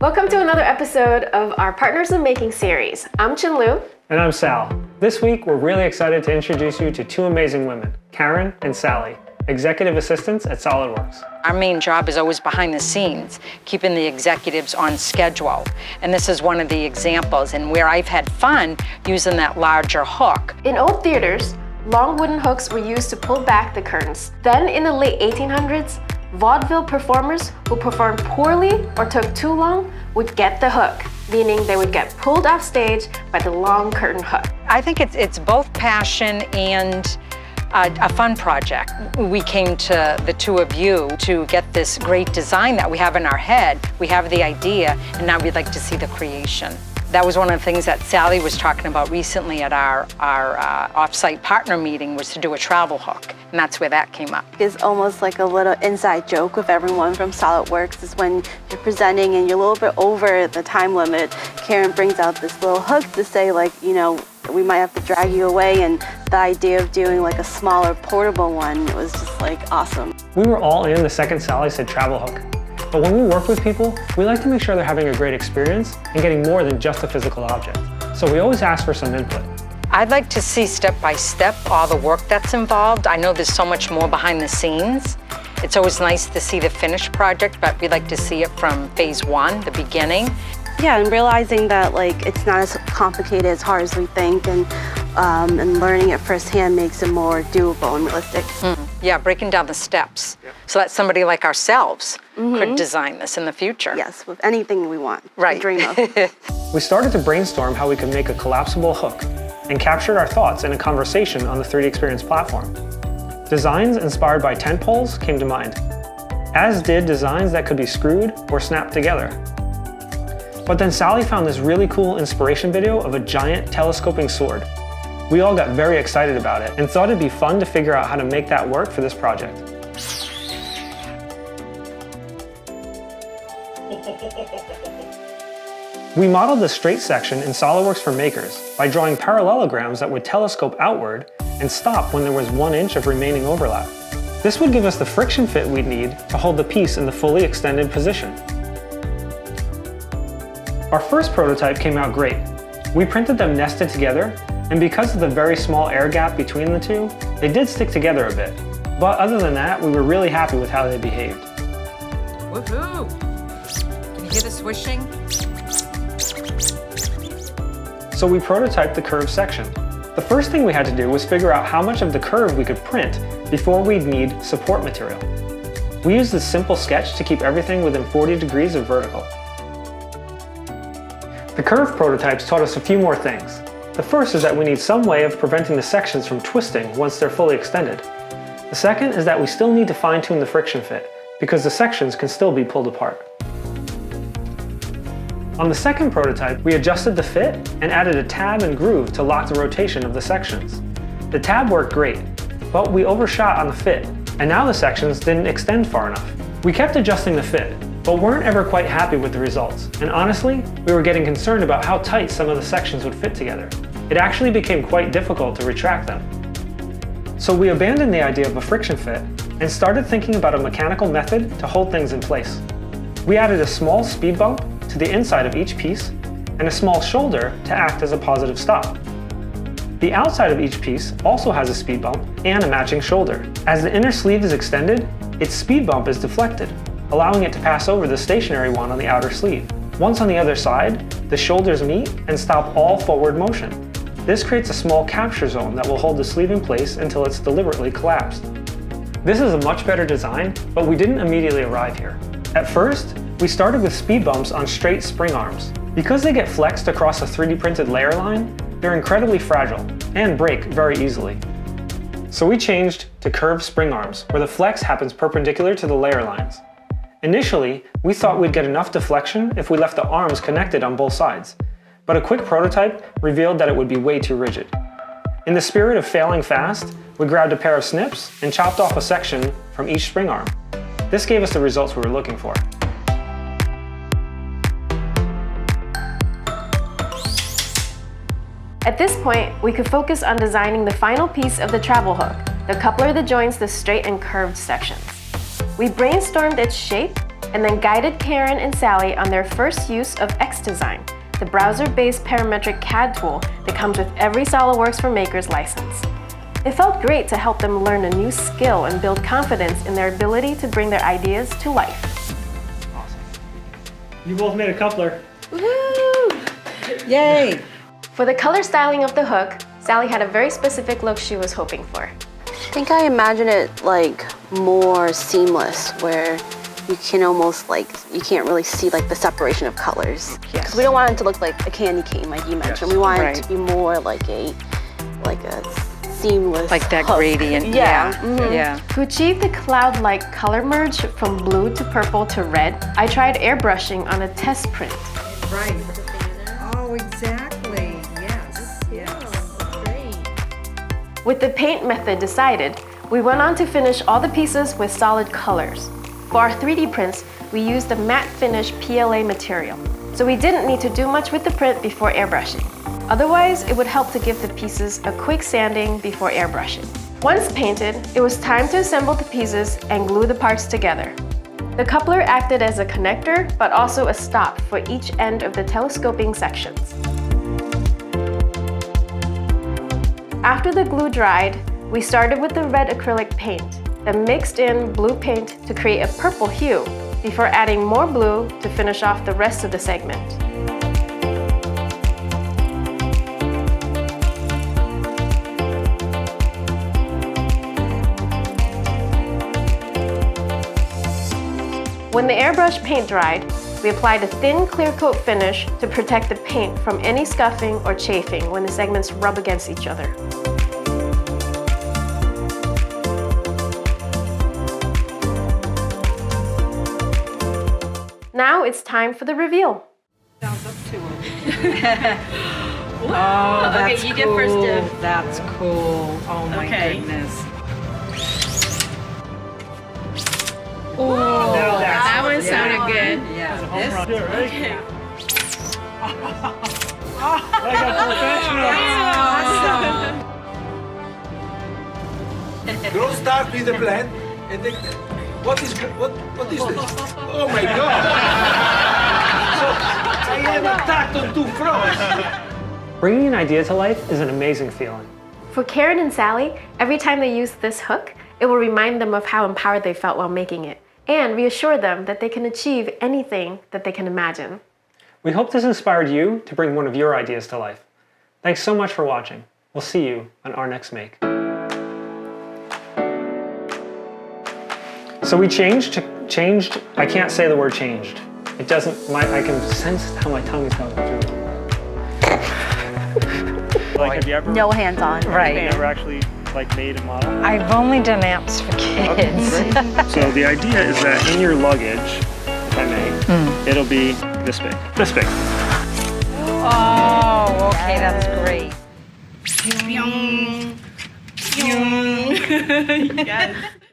Welcome to another episode of our Partners in Making series. I'm Chin Lu. And I'm Sal. This week, we're really excited to introduce you to two amazing women, Karen and Sally, executive assistants at SOLIDWORKS. Our main job is always behind the scenes, keeping the executives on schedule. And this is one of the examples, and where I've had fun using that larger hook. In old theaters, long wooden hooks were used to pull back the curtains. Then in the late 1800s, vaudeville performers who performed poorly or took too long would get the hook, meaning they would get pulled off stage by the long curtain hook. I think it's both passion and a fun project. We came to the two of you to get this great design that we have in our head. We have the idea, and now we'd like to see the creation. That was one of the things that Sally was talking about recently at our off-site partner meeting, was to do a travel hook, and that's where that came up. It's almost like a little inside joke with everyone from SOLIDWORKS is when you're presenting and you're a little bit over the time limit, Karen brings out this little hook to say, like, you know, we might have to drag you away, and the idea of doing like a smaller portable one was just like awesome. We were all in the second Sally said travel hook. But when we work with people, we like to make sure they're having a great experience and getting more than just a physical object. So we always ask for some input. I'd like to see step by step all the work that's involved. I know there's so much more behind the scenes. It's always nice to see the finished project, but we'd like to see it from phase one, the beginning. Yeah, and realizing that like it's not as complicated as hard as we think, and learning it firsthand makes it more doable and realistic. Yeah, breaking down the steps so that somebody like ourselves could design this in the future. Yes, with anything we want Right. to dream of. We started to brainstorm how we could make a collapsible hook and captured our thoughts in a conversation on the 3D Experience platform. Designs inspired by tent poles came to mind, as did designs that could be screwed or snapped together. But then Sally found this really cool inspiration video of a giant telescoping sword. We all got very excited about it and thought it'd be fun to figure out how to make that work for this project. We modeled the straight section in SOLIDWORKS for makers by drawing parallelograms that would telescope outward and stop when there was 1 inch of remaining overlap. This would give us the friction fit we'd need to hold the piece in the fully extended position. Our first prototype came out great. We printed them nested together, and because of the very small air gap between the two, they did stick together a bit. But other than that, we were really happy with how they behaved. Woohoo! Can you hear the swishing? So we prototyped the curved section. The first thing we had to do was figure out how much of the curve we could print before we'd need support material. We used this simple sketch to keep everything within 40 degrees of vertical. The curved prototypes taught us a few more things. The first is that we need some way of preventing the sections from twisting once they're fully extended. The second is that we still need to fine-tune the friction fit, because the sections can still be pulled apart. On the second prototype, we adjusted the fit and added a tab and groove to lock the rotation of the sections. The tab worked great, but we overshot on the fit, and now the sections didn't extend far enough. We kept adjusting the fit, but weren't ever quite happy with the results. And honestly, we were getting concerned about how tight some of the sections would fit together. It actually became quite difficult to retract them. So we abandoned the idea of a friction fit and started thinking about a mechanical method to hold things in place. We added a small speed bump to the inside of each piece and a small shoulder to act as a positive stop. The outside of each piece also has a speed bump and a matching shoulder. As the inner sleeve is extended, its speed bump is deflected, allowing it to pass over the stationary one on the outer sleeve. Once on the other side, the shoulders meet and stop all forward motion. This creates a small capture zone that will hold the sleeve in place until it's deliberately collapsed. This is a much better design, but we didn't immediately arrive here. At first, we started with speed bumps on straight spring arms. Because they get flexed across a 3D printed layer line, they're incredibly fragile and break very easily. So we changed to curved spring arms, where the flex happens perpendicular to the layer lines. Initially, we thought we'd get enough deflection if we left the arms connected on both sides, but a quick prototype revealed that it would be way too rigid. In the spirit of failing fast, we grabbed a pair of snips and chopped off a section from each spring arm. This gave us the results we were looking for. At this point, we could focus on designing the final piece of the travel hook, the coupler that joins the straight and curved sections. We brainstormed its shape and then guided Karen and Sally on their first use of X-Design, the browser-based parametric CAD tool that comes with every SOLIDWORKS for Makers license. It felt great to help them learn a new skill and build confidence in their ability to bring their ideas to life. Awesome. You both made a coupler. Woohoo! Yay! For the color styling of the hook, Sally had a very specific look she was hoping for. I think I imagine it like more seamless, where you can almost you can't really see the separation of colors. Yes. We don't want it to look like a candy cane, like you mentioned. We want Right. it to be more like a seamless Like that hook. gradient. Yeah. Yeah. To achieve the cloud-like color merge from blue to purple to red, I tried airbrushing on a test print. Right. Oh, exactly. Yes. Yes. Great. With the paint method decided, we went on to finish all the pieces with solid colors. For our 3D prints, we used a matte finish PLA material, so we didn't need to do much with the print before airbrushing. Otherwise, it would help to give the pieces a quick sanding before airbrushing. Once painted, it was time to assemble the pieces and glue the parts together. The coupler acted as a connector, but also a stop for each end of the telescoping sections. After the glue dried, we started with the red acrylic paint, then mixed in blue paint to create a purple hue, before adding more blue to finish off the rest of the segment. When the airbrush paint dried, we applied a thin clear coat finish to protect the paint from any scuffing or chafing when the segments rub against each other. Now it's time for the reveal. Oh, that's you cool. get first dibs. That's cool. Oh my goodness. Oh, That one sounded good. Yeah. Okay. Like a professional. Don't start with the plan and then what is this? Oh my god! So I am attacked on two fronts. Bringing an idea to life is an amazing feeling. For Karen and Sally, every time they use this hook, it will remind them of how empowered they felt while making it, and reassure them that they can achieve anything that they can imagine. We hope this inspired you to bring one of your ideas to life. Thanks so much for watching. We'll see you on our next make. So we changed, I can't say the word changed. It doesn't, I can sense how my tongue is going through. Have you ever, No hands-on. Right. ever actually made a model? I've only done apps for kids. So the idea is that in your luggage, if I may, it'll be this big. This big. Oh, okay, that's great. Yes.